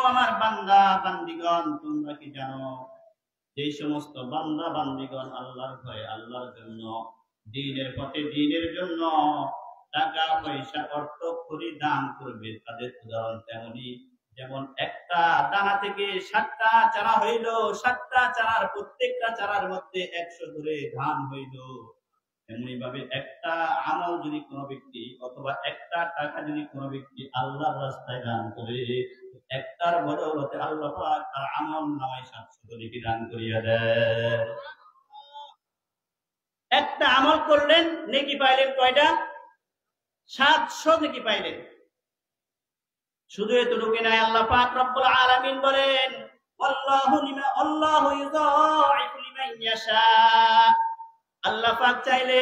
আমার বান্দা বান্দিগণ, তোমরা কি জানো যে সমস্ত বান্দা বান্দিগণ আল্লাহর ভয়ে আল্লাহর জন্য দ্বীনের পথে দ্বীনের জন্য টাকা পয়সা অর্থ করি দান করবে, তাদের উদাহরণ তেমনি যেমন একটা দানা থেকে 7টা চারা হইল, 7টা চারার প্রত্যেকটা চারার মধ্যে 100 করে ধান হইল। এমনি ভাবে একটা আমল যদি কোনো ব্যক্তি অথবা একটা টাকা যদি কোনো ব্যক্তি আল্লাহর রাস্তায় দান করে, একটার বদৌলতে আল্লাহ পাক তার আমল নামায় 700 নেকি দান করিয়া দেয়। একটা আমল করলেন, নেকি পাইলেন কয়টা? 700 নেকি পাইলেন। শুধু এতটুকু নয়, আল্লাহ পাক রব্বুল আলামিন বলেন, আল্লাহু ইউযাইফু লিমান ইয়াশা। আল্লাহ পাক চাইলে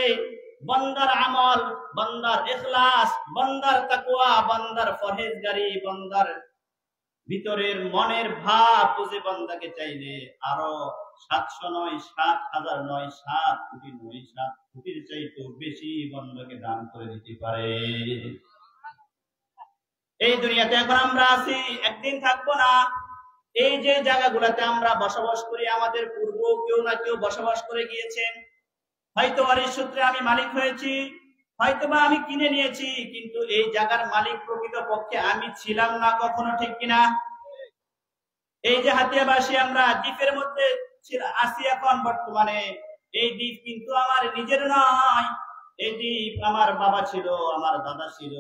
বান্দার আমল, বান্দার ইখলাস, বান্দার তাকওয়া, বান্দার পরহেজগারি, বান্দার ভিতরের মনের ভাব বুঝে বান্দাকে চাইলে আরো 700 নয়, 7,000 নয়, 7 কোটি নয়, 7 কোটির চাইতেও বেশি বান্দাকে দান করে দিতে পারে। এই দুনিয়াতে এখন আমরা আছি, একদিন থাকবো না। এই যে জায়গাগুলোতে আমরা বসবাস করি, আমাদের পূর্ব কেউ না কেউ বসবাস করে গিয়েছেন। হয়তো ওয়ারিশ সূত্রে আমি মালিক হয়েছি, হয়তোবা আমি কিনে নিয়েছি, কিন্তু এই জায়গার মালিক প্রকৃত পক্ষে আমি ছিলাম না কখনো, ঠিক কিনা? এই যে হাতিয়াবাসী আমরা দ্বীপের মধ্যে আছি এখন বর্তমানে, এই দ্বীপ কিন্তু আমার নিজের নয়। এই দ্বীপ আমার বাবা ছিল, আমার দাদা ছিল,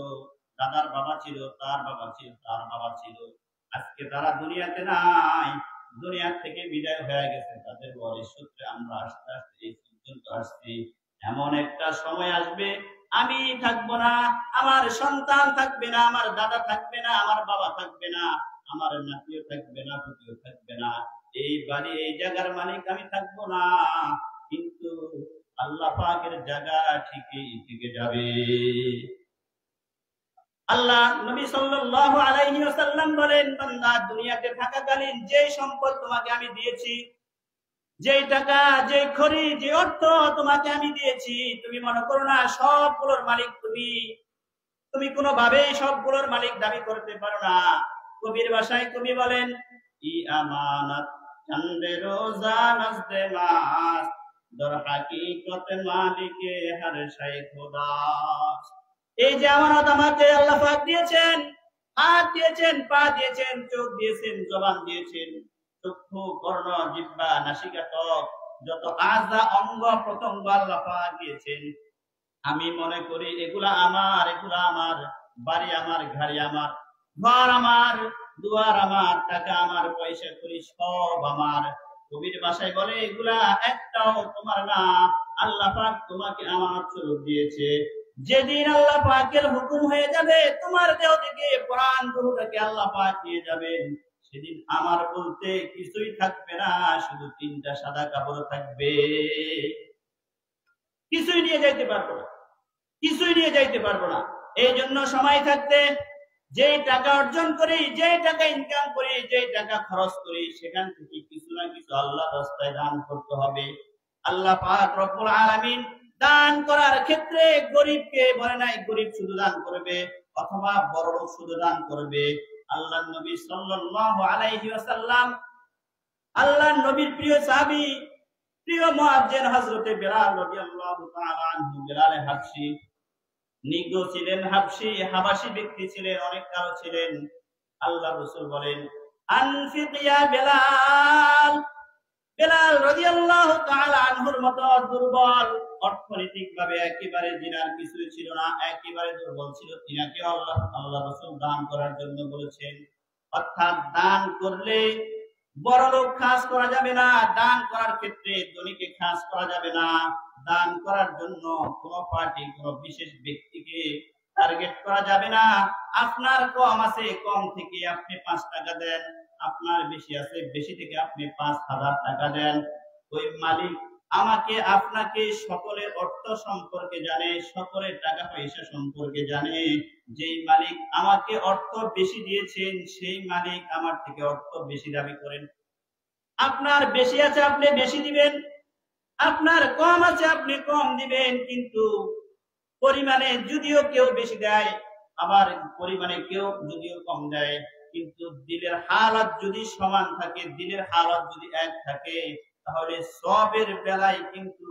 দাদার বাবা ছিল, তার বাবা ছিল, তার বাবা ছিল। আজকে তারা দুনিয়াতে নাই, দুনিয়া থেকে বিদায় হয়ে গেছে। তাদের ওয়ারিশ সূত্রে আমরা আস্তে আস্তে এই পর্যন্ত আসছি। এমন একটা সময় আসবে আমি থাকবো না, আমার সন্তান থাকবে না, আমার দাদা থাকবে না, আমার বাবা থাকবে না, আমার নাতিও থাকবে না, পুতিও থাকবে না। এই বাড়ি এই জায়গার মালিক আমি থাকবো না, কিন্তু আল্লাহ পাকের জায়গা ঠিকই থেকে যাবে। আল্লাহ নবী সাল্লাল্লাহু আলাইহি ওয়াসাল্লাম বলেন, বান্দা দুনিয়াতে থাকাকালীন যে সম্পদ তোমাকে আমি দিয়েছি, যে টাকা, যে খড়ি, যে অর্থ তোমাকে আমি দিয়েছি, তুমি মনে করো না সবগুলোর মালিক তুমি। তুমি কোনোভাবেই সবগুলোর মালিক দাবি করতে পারো না। কবির ভাষায় কবি বলেন, ই আমানত চন্দে রোজা নজদে মাস, দর হাকিকত মালিকে হর শাই খোদা। এই যে আমানত আমাকে আল্লাহ পাক দিয়েছেন, হাত দিয়েছেন, পা দিয়েছেন, চোখ দিয়েছেন, জবান দিয়েছেন, চক্ষু, কর্ণ, জিহ্বা, নাসিকা, ত্বক, যত আযা অঙ্গ প্রত্যঙ্গ আল্লাহ পাক দিয়েছেন। আমি মনে করি এগুলা আমার, এগুলা আমার, বাড়ি আমার, গাড়ি আমার, ঘর আমার, দুয়ার আমার, টাকা আমার, পয়সা করি সব আমার। কবির ভাষায় বলে এগুলা একটাও তোমার না, আল্লাহ পাক তোমাকে আমানত স্বরূপ দিয়েছে। যেদিন আল্লাহ পাকের হুকুম হয়ে যাবে তোমার দেহ থেকে প্রাণ রূহটাকে আল্লাহ পাক নিয়ে যাবেন, সেদিন আমার বলতে কিছুই থাকবে না, শুধু 3টা সাদা কাপড় থাকবে। কিছুই নিয়ে যাইতে পারবো না, কিছুই নিয়ে যাইতে পারবো না। এই জন্য সময় থাকতে যে টাকা অর্জন করি, যে টাকা ইনকাম করি, যে টাকা খরচ করি, সেখান থেকে কিছু না কিছু আল্লাহর রাস্তায় দান করতে হবে। আল্লাহ পাক রব্বুল আলামিন দান করার ক্ষেত্রে গরিবকে বলে নাই গরিব শুধু দান করবে অথবা বড়লোক শুধু দান করবে। আল্লাহর নবী সাল্লাল্লাহু আলাইহি ওয়াসাল্লাম, আল্লাহর নবীর প্রিয় সাহাবী, প্রিয় মুয়াজ্জিন হযরতে বেলাল রাদিয়াল্লাহু তাআলা আনহু, বেলাল হাবশী, নিগ্রো ছিলেন, হাবাসী ব্যক্তি ছিলেন, অনেক কালো ছিলেন। আল্লাহ রাসূল বলেন, আনফিক ইয়া বেলাল। বেলাল রাদিয়াল্লাহু তাআলা আনহুর মতো দুর্বল, অর্থনৈতিকভাবে একেবারে জিনার কিছুই ছিল না, একেবারে দুর্বল ছিল, তিনাকে আল্লাহ রাসূল দান করার জন্য বলেছেন। অর্থাৎ দান করলে বড়লোক খাস করা যাবে না, দান করার ক্ষেত্রে ধনীকে খাস করা যাবে না। দান করার জন্য কোন পার্টি, কোন বিশেষ ব্যক্তিকে টার্গেট করা যাবে না। আপনার কম আছে, কম থেকে আপনি 5 টাকা দেন, আপনার বেশি আছে, বেশি থেকে আপনি 5,000 টাকা দেন। ওই মালিক আমাকে আপনাকে সকলের অর্থ সম্পর্কে জানে, সকলের টাকা পয়সা সম্পর্কে জানে। যেই মালিক আমাকে অর্থ বেশি দিয়েছেন, সেই মালিক আমার থেকে অর্থ বেশি দাবি করেন। আপনার বেশি আছে, আপনি বেশি দিবেন, আপনার কম আছে, আপনি কম দিবেন। কিন্তু পরিমাণে যদিও কেউ বেশি দেয়, আবার পরিমাণে কেউ যদিও কম দেয়, কিন্তু দিলের হালাত যদি সমান থাকে, দিলের হালাত যদি এক থাকে, তাহলে সবের বেলায় কিন্তু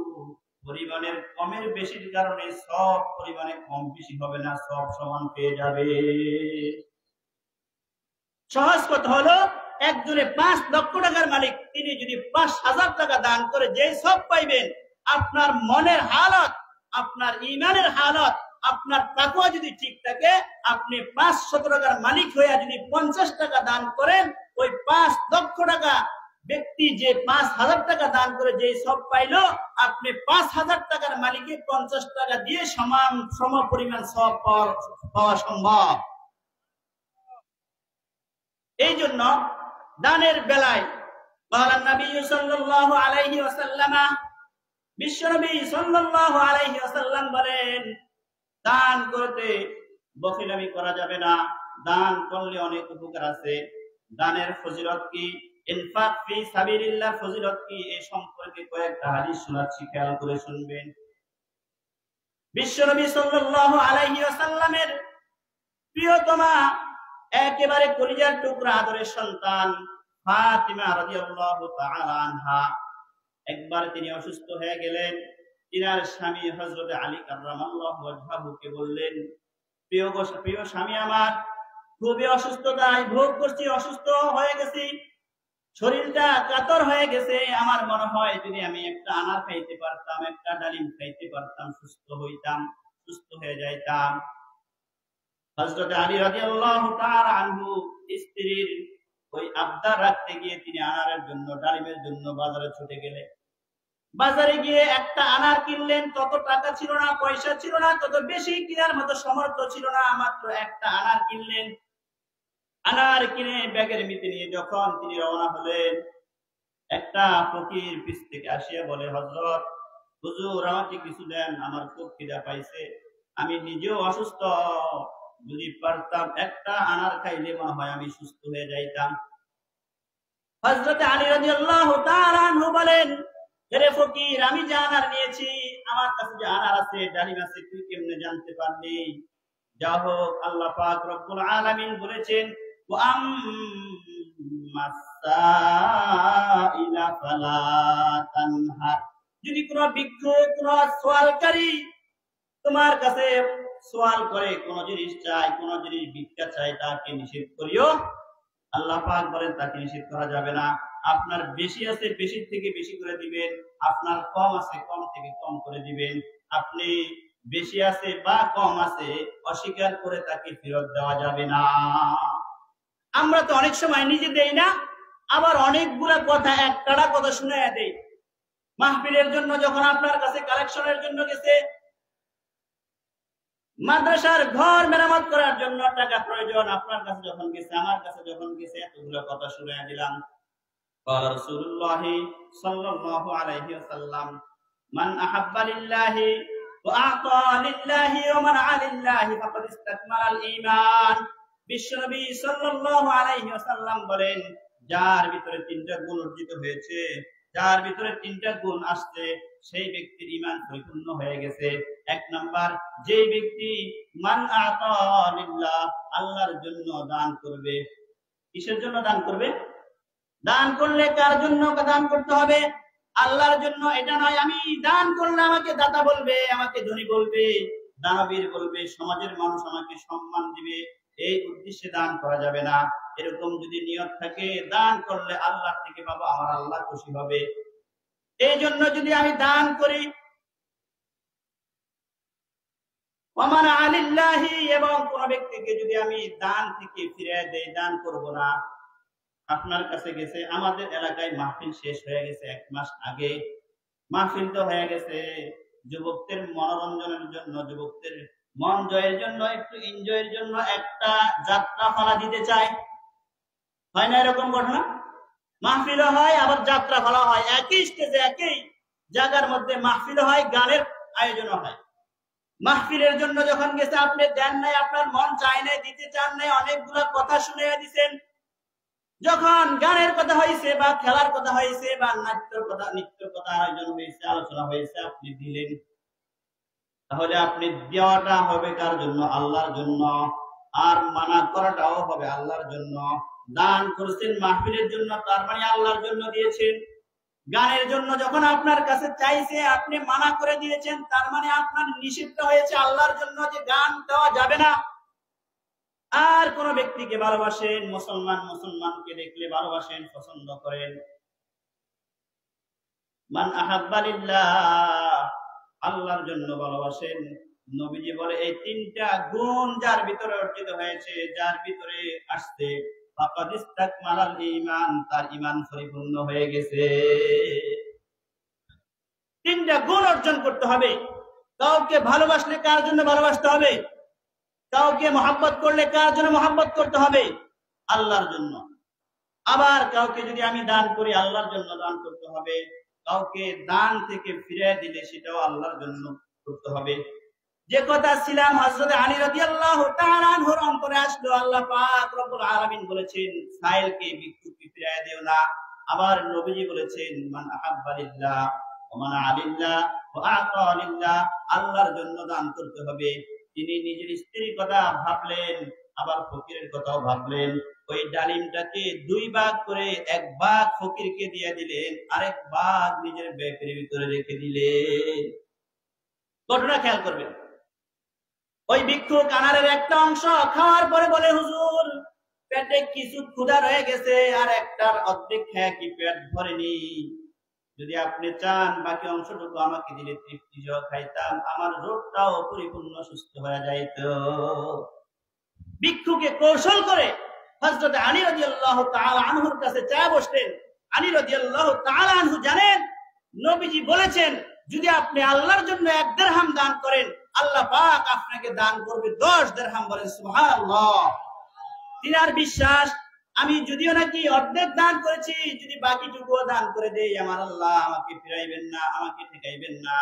পরিমাণের কমের বেশির কারণে সব পরিমাণে কম বেশি হবে না, সব সমান পেয়ে যাবে। সহজ কথা হলো, একজনে 5 লক্ষ টাকার মালিক, তিনি যদি 5,000 টাকা দান করে যে সব পাইবেন, আপনার মনের হালত, আপনার ইমানের হালত, আপনার তাকওয়া যদি ঠিক থাকে, আপনি 500 টাকার মালিক হয়ে যদি 50 টাকা দান করেন, ওই 5 লক্ষ টাকা ব্যক্তি যে 5,000 টাকা দান করে যে সব পাইলো, আপনি 5,000 টাকার মালিকে 50 টাকা দিয়ে সমান সম পরিমাণ সব পাওয়া সম্ভব। এই জন্য দানের বেলায় বিশ্বনবী সাল্লাল্লাহু আলাইহি ওয়াসাল্লাম বলেন, দান করতে বখিলামি করা যাবে না, দান করলে অনেক উপকার আছে। দানের ফজিলত কি, ইনফাক ফি সাবিলিল্লাহ ফজিলত কি, এই সম্পর্কে কয়েকটা হাদিস শোনাচ্ছি, খেয়াল করে শুনবেন। বিশ্বনবী সাল্লাল্লাহু আলাইহি ওয়াসাল্লামের প্রিয়তমা, একেবারে কলিজার টুকরা আদরের সন্তান ফাতিমা রাদিয়াল্লাহু তাআলা আনহা, একবার তিনি অসুস্থ হয়ে গেলেন। তিনার স্বামী হযরত আলী কাররামাল্লাহু ওয়াজহাহুকে বললেন, প্রিয় স্বামী আমার, খুবই অসুস্থতায় ভোগ করছি, অসুস্থ হয়ে গেছি, শরীরটা কাতর হয়ে গেছে, আমার মনে হয় যদি আমি একটা আনার খাইতে পারতাম, একটা ডালিম খাইতে পারতাম, সুস্থ হইতাম, সুস্থ হয়ে যাইতাম। হযরত আলী রাদিয়াল্লাহু তাআলা আনহু স্ত্রীর ওই আবদার রাখতে গিয়ে তিনি আনারের জন্য, ডালিমের জন্য বাজারে ছুটে গেলেন। বাজারে গিয়ে একটা আনার কিনলেন, তত টাকা ছিল না, পয়সা ছিল না, তত বেশি কেনার মতো সামর্থ্য ছিল না, মাত্র একটা আনার কিনলেন। আনার কিনে ব্যাগের ভিতরে নিয়ে যখন তিনি রওনা হলেন, একটা ফকির পিছ থেকে আসিয়া বলে, হযরত, হুজুর আমাকে কিছু দেন, আমার খুব খিদা পাইছে, আমি নিজেও অসুস্থ, যদি পারতাম একটা আনার খাইলে মনে হয় আমি সুস্থ হয়ে যাইতাম। হযরত আলী রাদিয়াল্লাহু তাআলা আনহু বলেন, হে ফকির, আমি যে আনার নিয়েছি, আমার কাছে যে আনার আছে, ডালিম আছে, তুই কেমনে জানতে পারলি? যা হোক, আল্লাহ পাক রব্বুল আলামিন বলেছেন, ওয়া আম্মাস-সাইলা ফালা তানহার, যদি কোন ভিক্ষুক, কোন সওয়ালকারী তোমার কাছে সওয়াল করে, কোন জিনিস চায়, কোন জিনিস ভিক্ষা চায়, তাকে নিষেধ করিও। আল্লাহ পাক বলেন, তাকে নিষেধ করা যাবে না। আপনার বেশি আছে, বেশি থেকে বেশি করে দিবেন, আপনার কম আছে, কম থেকে কম করে দিবেন। আপনি বেশি আছে বা কম আছে অস্বীকার করে তাকে ফেরত দেওয়া যাবে না। আমরা তো অনেক সময় নিজে দেই না, আবার অনেকগুলা কথা, একটানা কথা শুনে দেই। মাহফিলের জন্য যখন আপনার কাছে কালেকশনের জন্য গেছে, মাদ্রাসার ঘর মেরামত করার জন্য টাকা প্রয়োজন, আপনার কাছে যখন গেছে, আমার কাছে যখন গেছে, এতগুলো কথা শুনে দিলাম। ক্বালা রাসূলুল্লাহ সাল্লাল্লাহু আলাইহি ওয়াসাল্লাম, মান আহাব্বা লিল্লাহি ওয়া আতা লিল্লাহি ওয়া মানআ লিল্লাহি ফাকাদ ইসতাকমালাল ঈমান। বিশ্বনবী সাল্লাল্লাহু আলাইহি ওয়াসাল্লাম বলেন, যার ভিতরে তিনটা গুণ অর্জিত হয়েছে, যার ভিতরে তিনটা গুণ আসছে, সেই ব্যক্তির ঈমান পরিপূর্ণ হয়ে গেছে। এক নাম্বার, যে ব্যক্তি মান আতা লিল্লাহ, আল্লাহর জন্য দান করবে। কিসের জন্য দান করবে? দান করলে কার জন্য দান করতে হবে? আল্লাহর জন্য। এটা নয় আমি দান করলে আমাকে দাতা বলবে, আমাকে ধনী বলবে, দানবীর বলবে, সমাজের মানুষ আমাকে সম্মান দিবে, এই উদ্দেশ্যে দান করা যাবে না। এরকম যদি নিয়ত থাকে, দান করলে আল্লাহ থেকে পাবো, আমার আল্লাহ খুশি হবে, এই জন্য যদি আমি দান করি। ওয়ামান আলিল্লাহি, এবং কোন ব্যক্তিকে যদি আমি দান থেকে ফিরিয়ে দেই, দান করব না। আপনার কাছে গেছে, আমাদের এলাকায় মাহফিল শেষ হয়ে গেছে 1 মাস আগে, মাহফিল তো হয়ে গেছে, যুবকদের মনোরঞ্জনের জন্য, যুবকদের মন জয়ের জন্য, একটু এনজয়ের জন্য একটা যাত্রা ফালা দিতে চাই, হয় না এরকম ঘটনা? মাহফিলও হয়, আবার যাত্রা ফালা হয়, একই স্টেজে, একই জায়গার মধ্যে মাহফিল হয়, গানের আয়োজন হয়। মাহফিলের জন্য যখন গেছে, আপনি দেন নাই, আপনার মন চায় নাই, দিতে চান নাই, অনেকগুলা কথা শুনে দিচ্ছেন। যখন গানের কথা হয়েছে, বা খেলার কথা হয়েছে, বা নৃত্যের কথা আয়োজন হয়েছে, আলোচনা হয়েছে, আপনি দিলেন, তাহলে আপনি দেওয়াটা হবে কার জন্য? আল্লাহর জন্য। আর মানা করাটাও হবে আল্লাহর জন্য। দান করেছেন মাহফিলের জন্য, তার মানে আল্লাহর জন্য দিয়েছেন। গানের জন্য যখন আপনার কাছে চাইছে, আপনি মানা করে দিয়েছেন, তার মানে আপনার নিষিদ্ধ হয়েছে আল্লাহর জন্য যে গান দেওয়া যাবে না। আর কোন ব্যক্তিকে ভালোবাসেন, মুসলমানকে দেখলে ভালোবাসেন, পছন্দ করেন। মান আহাব্বা লিল্লাহ, আল্লাহর জন্য ভালোবাসেন। নবীজি বলে এই তিনটা গুণ যার ভিতরে অর্জিত হয়েছে, যার ভিতরে আসছে, ফাকাদ ইসতাকমালাল ঈমান, তার ঈমান পরিপূর্ণ হয়ে গেছে। তিনটা গুণ অর্জন করতে হবে। কাউকে ভালোবাসলে কার জন্য ভালোবাসতে হবে? কাউকে মহব্বত করলে কার জন্য মহব্বত করতে হবে? আল্লাহর জন্য। আবার কাউকে যদি আমি দান করি, আল্লাহর জন্য দান করতে হবে। কাউকে দান থেকে ফিরে দিলে সেটাও আল্লাহর জন্য করতে হবে। যে কথা ছিলাম হযরত আলী রাদিয়াল্লাহু তাআলা আনহুর অন্তরে আসলো, আল্লাহ পাক রব্বুল আলামিন বলেছেন সাইলকে, ভিক্ষুককে ফিরিয়ে দিও না। আবার নবীজি বলেছেন মান আহাব্বা লিল্লাহ ওয়া মান আলিল্লাহ ওয়া আতা লিল্লাহ, আল্লাহর জন্য দান করতে হবে। তিনি নিজের স্ত্রীর কথা ভাবলেন, আবার ফকিরের কথাও ভাবলেন। ওই ডালিমটাকে দুই ভাগ করে এক ভাগ ফকিরকে দিয়ে দিলেন, আরেক ভাগ নিজের ব্যাগের ভিতরে রেখে দিলেন। ঘটনা খেয়াল করবেন। ওই ভিক্ষুক আনারের একটা অংশ খাওয়ার পরে বলে, হুজুর পেটে কিছু ক্ষুধা রয়ে গেছে, আর একটার অর্ধেক খেয়ে কি পেট ভরেনি, যদি আপনি চান বাকি অংশটুকু আমাকে দিলে তৃপ্তি সহ খাইতাম, আমার রোগটাও পরিপূর্ণ সুস্থ হয়ে যাইত। ভিক্ষুকে কৌশল করে হযরত আলী রাদিয়াল্লাহু তাআলা আনহুর কাছে চায় বসলেন। আলী রাদিয়াল্লাহু তাআলা আনহু জানেন নবীজি বলেছেন যদি আপনি আল্লাহর জন্য 1 দিরহাম দান করেন, আল্লাহ পাক আপনাকে দান করবে 10 দিরহাম। বলেন সুবহানাল্লাহ। তিনার বিশ্বাস আমি যদিও নাকি অর্ধেক দান করেছি, যদি বাকিটুকুও দান করে দেই, আমার আল্লাহ আমাকে ফিরাইবেন না, আমাকে ঠেকাইবেন না।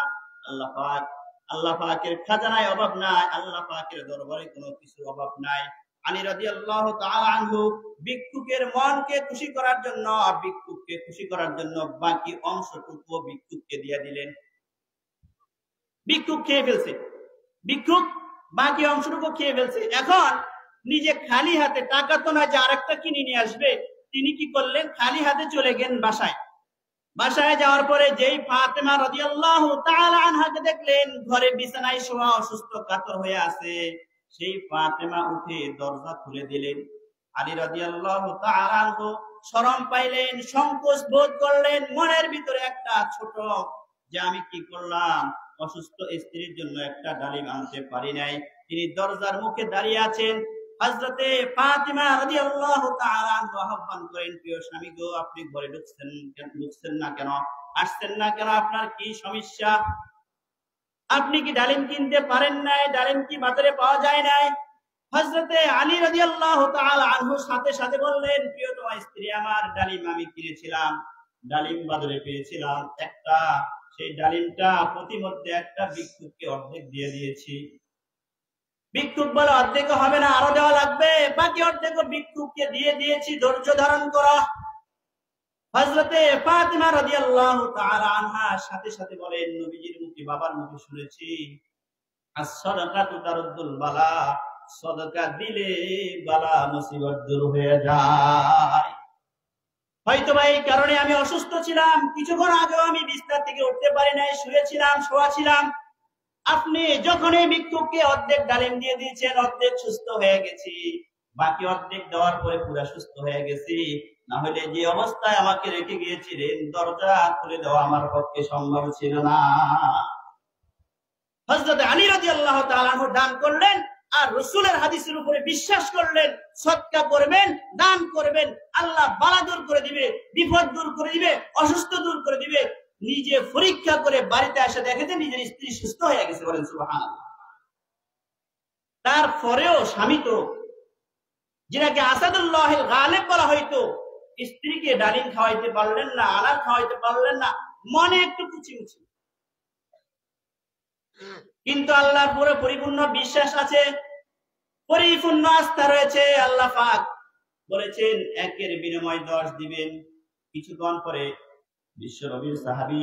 আল্লাহ পাকের খাজানায় অভাব নাই, আল্লাহ পাকের দরবারে কোনো কিছু অভাব নাই। আলী রাদিয়াল্লাহু তাআলা আনহু ভিক্ষুকের মনকে খুশি করার জন্য, ভিক্ষুককে খুশি করার জন্য বাকি অংশটুকু ভিক্ষুককে দিয়ে দিলেন। ভিক্ষুক খেয়ে ফেলছে, ভিক্ষুক বাকি অংশটুকু খেয়ে ফেলছে। এখন নিজে খালি হাতে, টাকা তো না যে আরেকটা কিনে নিয়ে আসবে, তিনি কি করলেন, খালি হাতে চলে গেলেন বাসায়। বাসায় যাওয়ার পরে যেই ফাতেমা রাদিয়াল্লাহু তাআলা আনহাকে দেখলেন ঘরে বিছানায় শোয়া, অসুস্থ কাতর হয়ে আছে, সেই ফাতেমা উঠে দরজা খুলে দিলেন। আলী রাদিয়াল্লাহু তাআলা আনহু শরম পাইলেন, সংকোচ বোধ করলেন, মনের ভিতরে একটা ছোট যে আমি কি করলাম, অসুস্থ স্ত্রীর জন্য একটা ডালিম আনতে পারি নাই। তিনি দরজার মুখে দাঁড়িয়ে আছেন। হযরতে ফাতিমা রাদিয়াল্লাহু তাআলা আনহা আহ্বান করেন, প্রিয় স্বামী গো, আপনি ঘরে ঢুকছেন না কেন, আসছেন না কেন, আপনার কি সমস্যা? আপনি কি ডালিম কিনতে পারেন নাই? ডালিম কি বাজারে পাওয়া যায় নাই? হযরতে আলী রাদিয়াল্লাহু তাআলা আনহু সাথে সাথে বললেন, প্রিয়তমা স্ত্রী আমার, ডালিম আমি কিনেছিলাম, ডালিম বাজারে পেয়েছিলাম একটা, সেই ডালিমটা প্রতিমধ্যে একটা ভিক্ষুককে অর্ধেক দিয়ে দিয়েছি। ভিক্ষুক বলে অর্ধেক হবে না, আরো দেওয়া লাগবে, বাকি অর্ধেক ভিক্ষুককে দিয়ে দিয়েছি, ধৈর্য ধারণ করা। হযরতে ফাতিমা রাদিয়াল্লাহু তাআলা আনহা সাথে সাথে বলেন, নবীজির মুখে, বাবার মুখে শুনেছি, as-সাদাকাতু তারুদ্দুল বালা, সাদাকা দিলে বালা মুসিবত দূর হয়ে যায়। হয়তো এই কারণে আমি অসুস্থ ছিলাম, কিছুক্ষণ আগেও আমি বিছানা থেকে উঠতে পারি নাই, শুয়েছিলাম, শোয়া ছিলাম। আপনি যখন এই ভিক্ষুককে অর্ধেক ডালিম দিয়ে দিয়েছেন, অর্ধেক সুস্থ হয়ে গেছি, বাকি অর্ধেক দেওয়ার পরে পুরো সুস্থ হয়ে গেছি। না হলে যে অবস্থায় আমাকে রেখে গিয়েছিলেন, দরজা খুলে দেওয়া আমার পক্ষে সম্ভব ছিল না। হযরত আলী রাদিয়াল্লাহু তাআলা আনহু দান করলেন, আর রাসূলের হাদিসের উপরে বিশ্বাস করলেন, সদকা করবেন, দান করবেন, আল্লাহ বালা দূর করে দিবে, বিপদ দূর করে দিবে, অসুস্থ দূর করে দিবে। নিজে পরীক্ষা করে বাড়িতে এসে দেখে যে নিজের স্ত্রী সুস্থ হয়ে গেছে। বলেন সুবহানাল্লাহ। তারপরেও স্বামী তো, যিনাকে আসাদুল্লাহিল গালিব বলা হয়তো, স্ত্রীকে ডালিম খাওয়াইতে পারলেন না, আনার খাওয়াইতে পারলেন না, মনে একটু কুচিমুচি, কিন্তু আল্লাহর পুরো পরিপূর্ণ বিশ্বাস আছে, পরিপূর্ণ আস্থা রয়েছে। আল্লাহ পাক বলেছেন 1-এর বিনিময় 10 দিবেন। কিছুক্ষণ পরে বিশ্বনবীর সাহাবী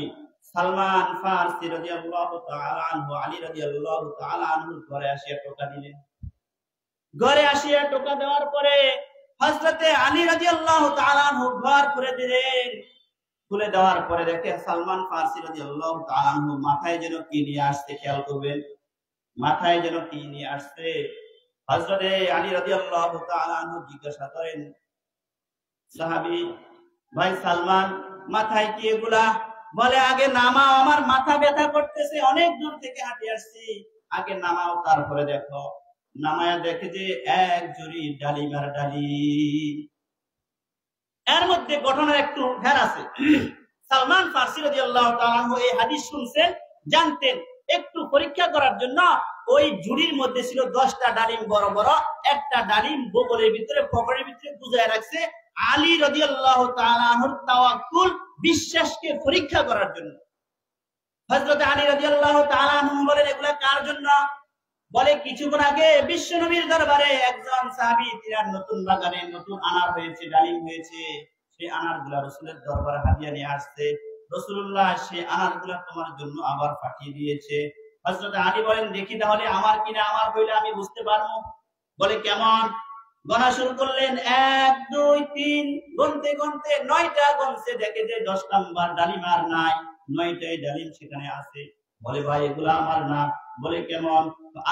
সালমান ফারসি রাদিয়াল্লাহু তাআলা আনহু আলী রাদিয়াল্লাহু তাআলা আনহুর ঘরে আসিয়া টোকা দিলেন। ঘরে আসিয়া টোকা দেওয়ার পরে হযরতে আলী রাদিয়াল্লাহু তাআলা আনহু ঘর খুলে দিলেন। খুলে দেওয়ার পরে দেখে সালমান ফারসি রাদিয়াল্লাহু তাআলা আনহু মাথায় যেন কি নিয়ে আসছে, খেয়াল করবেন, মাথায় যেন কি নিয়ে আসছে। হযরতে আলী রাদিয়াল্লাহু তাআলা আনহু জিজ্ঞাসা করেন, সাহাবী ভাই সালমান, মাথায় কি এগুলা? বলে, আগে নামাও, আমার মাথা ব্যথা করতেছে, অনেক দূর থেকে হাঁটে আসছি, আগে নামাও, তারপরে দেখো। নামায়া দেখে যে এক জুড়ি ডালিমার ডালিম। এর মধ্যে ঘটনার একটু ফের আছে। সালমান ফারসি রাদিয়াল্লাহু তাআলা আনহু এই হাদিস শুনছেন, জানতেন, একটু পরীক্ষা করার জন্য ওই ঝুড়ির মধ্যে ছিল 10টা ডালিম বড় বড়, একটা ডালিম বগলের ভিতরে পকেটের ভিতরে গুজায় রাখছে আলী রাদিয়াল্লাহু তাআলা আনহুর তাওয়াক্কুল, বিশ্বাসকে পরীক্ষা করার জন্য। হযরত আলী রাদিয়াল্লাহু তাআলা আনহু বলেন, এগুলা কার জন্য? বলে, কিছুক্ষণ আগে বিশ্ব নবীর দরবারে একজন সাহাবী, তিনার নতুন বাগানে নতুন আনার হয়েছে, ডালিম হয়েছে, সেই আনারগুলা রাসূলের দরবারে হাদিয়া নিয়ে আসছে। রাসূলুল্লাহ সেই আনারগুলা তোমার জন্য আবার পাঠিয়ে দিয়েছে। হযরত আলী বলেন, দেখি তাহলে আমার কিনা, আমার হইলে আমি বুঝতে পারবো। বলে, কেমন? গণা শুরু করলেন, 1 2 3, গুনতে গুনতে 9টা গুনছে, দেখে যে 10 নাম্বার ডালিম আর নাই, 9টাই ডালিম সেখানে আছে। বলে, ভাই এগুলা আমার না। বলে, কেমন?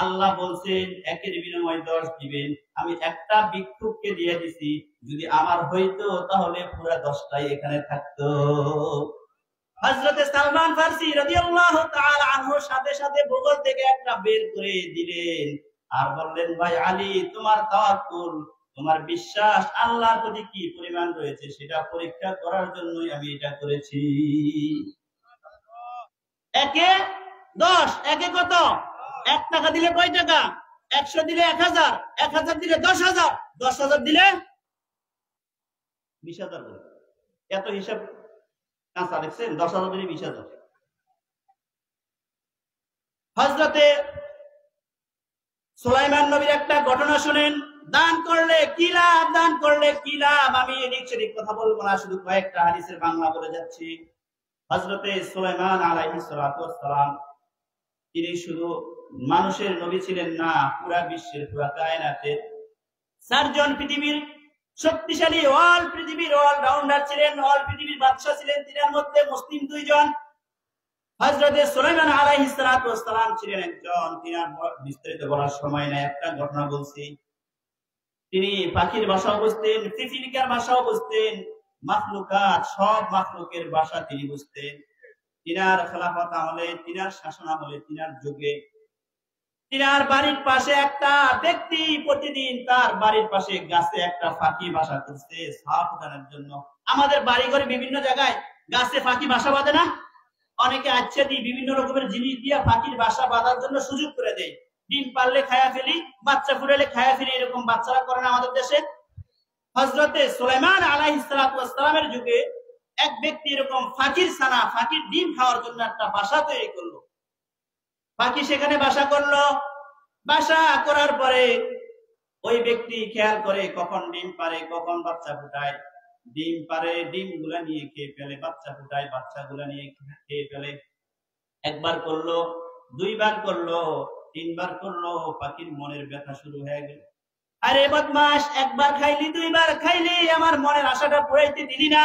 আল্লাহ বলছেন একের বিনিময়ে 10 দিবেন, আমি একটা ভিক্ষুককে দিয়ে দিছি, যদি আমার হইতো তাহলে পুরো 10টাই এখানে থাকতো। হযরতে সালমান ফারসি রাদিয়াল্লাহু তাআলা আনহু সাথে সাথে বগল থেকে একটা বের করে দিলেন আর বললেন, ভাই আলী, তোমার তাওয়াক্কুল, তোমার বিশ্বাস আল্লাহর প্রতি কি পরিমাণ রয়েছে সেটা পরীক্ষা করার জন্যই আমি এটা করেছি। একে 10, একে কত? 1 টাকা দিলে কয় টাকা? 100 দিলে 1000, 1000 দিলে 10000, 10000 দিলে 20000 করে। এত হিসাব কাঁচা দেখছেন? 10000 দিলে 20000। হযরতে সুলাইমান নবীর একটা ঘটনা শুনেন, দান করলে কি লাভ, দান করলে কি লাভ। আমি এদিক সেদিক কথা বলবো না, শুধু কয়েকটা হাদিসের বাংলা বলে যাচ্ছি। হযরতে সুলাইমান আলাইহিস সালাতু ওয়াস সালাম, তিনি শুধু মানুষের নবী ছিলেন না, পুরা বিশ্বের, পুরা কায়নাতের 4 জন পৃথিবীর শক্তিশালী অল পৃথিবীর অলরাউন্ডার ছিলেন, অল পৃথিবীর বাদশা ছিলেন। তিনার মধ্যে মুসলিম 2 জন। হযরতে সুলাইমান আলাইহিস সালাতু ওয়াস সালাম ছিলেন একজন। তিনার বিস্তারিত বলার সময় নাই, একটা ঘটনা বলছি। তিনি পাখির ভাষাও বুঝতেন, পিপিলিকার ভাষাও বুঝতেন, মাখলুকাত সব মাখলুকের ভাষা তিনি বুঝতেন। তিনার খেলাফত আমলে, তিনার শাসন আমলে, তিনার যুগে তিনার বাড়ির পাশে একটা ব্যক্তি প্রতিদিন তার বাড়ির পাশে গাছে একটা ফাঁকি বাসা করছে সাপ উঠানোর জন্য। আমাদের বাড়ি ঘরে বিভিন্ন জায়গায় গাছে ফাঁকি বাসা বাঁধে না? অনেকে আচ্ছা দিয়ে বিভিন্ন রকমের জিনিস দিয়ে ফাঁকির বাসা বাঁধার জন্য সুযোগ করে দেয়। ডিম পারলে খায়া ফেলি, বাচ্চা ফুটালে খায়া ফেলি, এরকম বাচ্চারা করে না আমাদের দেশে? হযরতে সুলাইমান আলাইহিস সালাতু ওয়াস সালামের যুগে এক ব্যক্তি এরকম ফাঁকির ছানা, ফাঁকির ডিম খাওয়ার জন্য একটা বাসা তৈরি করলো। পাখি সেখানে বাসা করলো। বাসা করার পরে ওই ব্যক্তি খেয়াল করে কখন ডিম পারে, কখন বাচ্চা ফুটায়। ডিম পারে, ডিম গুলা নিয়ে খেয়ে ফেলে, বাচ্চা ফুটায়, বাচ্চা গুলা নিয়ে খেয়ে ফেলে। একবার করলো, 2 বার করলো, 3 বার করলো, পাখির মনের ব্যথা শুরু হয়ে গেল। আরে বদমাস, 1 বার খাইলি, 2 বার খাইলি, আমার মনের আশাটা পুরাইতে দিলি না।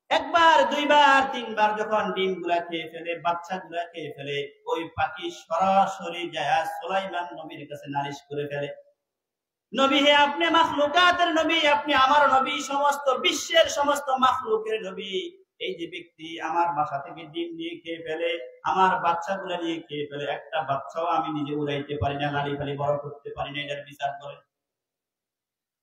1 বার, 2 বার, 3 বার যখন ডিম গুলা খেয়ে ফেলে, বাচ্চা গুলা খেয়ে ফেলে, ওই পাখি সরাসরি যায় সুলাইমান নবীর কাছে নালিশ করে ফেলে, নবী হে, আপনি মাখলুকাতের নবী, আপনি আমার নবী, সমস্ত বিশ্বের সমস্ত মাখলুকের নবী। এই যে ব্যক্তি আমার বাসা থেকে ডিম নিয়ে খেয়ে ফেলে, আমার বাচ্চাগুলা নিয়ে খেয়ে ফেলে, একটা বাচ্চাও আমি নিজে উড়াইতে পারি না, লালি ফালি বড় করতে পারি না, এটার বিচার করে।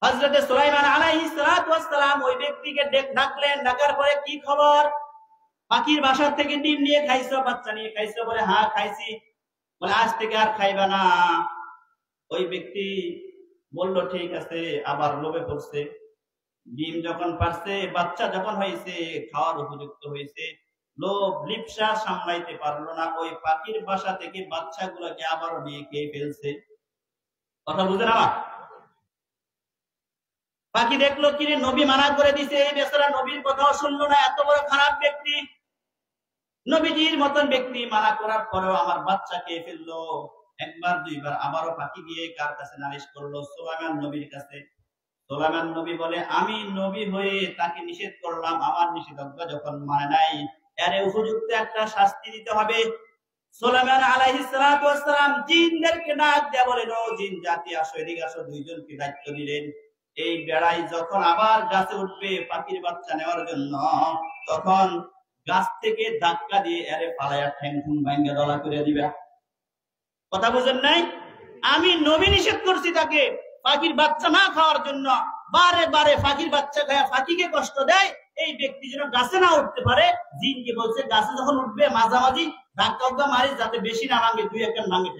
হযরতে সুলাইমান আলাইহিস সালাতু ওয়াস সালাম ওই ব্যক্তিকে ডাকলেন। ডাকার পরে, কি খবর? পাখির বাসা থেকে ডিম নিয়ে খাইছো, বাচ্চা নিয়ে খাইছো? বলে, হ্যাঁ খাইছি। বলে, আজ থেকে আর খাইবা না। ওই ব্যক্তি বলল, ঠিক আছে। আবার লোভে পড়ছে। ডিম যখন পারছে, বাচ্চা যখন হয়েছে, খাওয়ার উপযুক্ত হয়েছে, লোভ লিপসা সামলাইতে পারলো না, ওই পাখির বাসা থেকে বাচ্চাগুলোকে আবারও নিয়ে খেয়ে ফেলছে। কথা বুঝে না? পাখি দেখলো, কিরে, নবী মানা করে দিছে, এই বেচারা নবীর কথাও শুনলো না, এত বড় খারাপ ব্যক্তি। নবীজির মতন ব্যক্তি মানা করার পরেও আমার বাচ্চা খেয়ে ফেললো। একবার দুইবার আবারও পাখি গিয়ে কার কাছে নালিশ করলো? সুলাইমান নবীর কাছে। সুলাইমান নবী বলে, আমি নবী হয়ে তাকে নিষেধ করলাম, আমার নিষেধাজ্ঞা যখন মানে নাই, এর উপযুক্ত একটা শাস্তি দিতে হবে। সুলাইমান আলাইহিস সালাতু ওয়াস সালাম জিনদেরকে ডাক দেয়া বলেন, ও জিন জাতি আসো, এদিকে আসো। দুইজনকে দায়িত্ব দিলেন, এই বেড়াই যখন আবার গাছে উঠবে পাখির বাচ্চা নেওয়ার জন্য, তখন গাছ থেকে ধাক্কা দিয়ে এরে পালায়া ঠ্যাং ঠুং ভাঙ্গা দলা করে দিবা। কথা বুঝেন নাই? আমি নবী নিষেধ করছি তাকে পাখির বাচ্চা না খাওয়ার জন্য। বারে বারে পাখির বাচ্চা খায় পাখিকে কষ্ট দেয়, এই ব্যক্তি যেন গাছে না উঠতে পারে। জিনকে বলছে গাছে যখন উঠবে মাঝামাঝি ধাক্কা মারি, যাতে বেশি না ভাঙে, দুই একটা ভাঙে।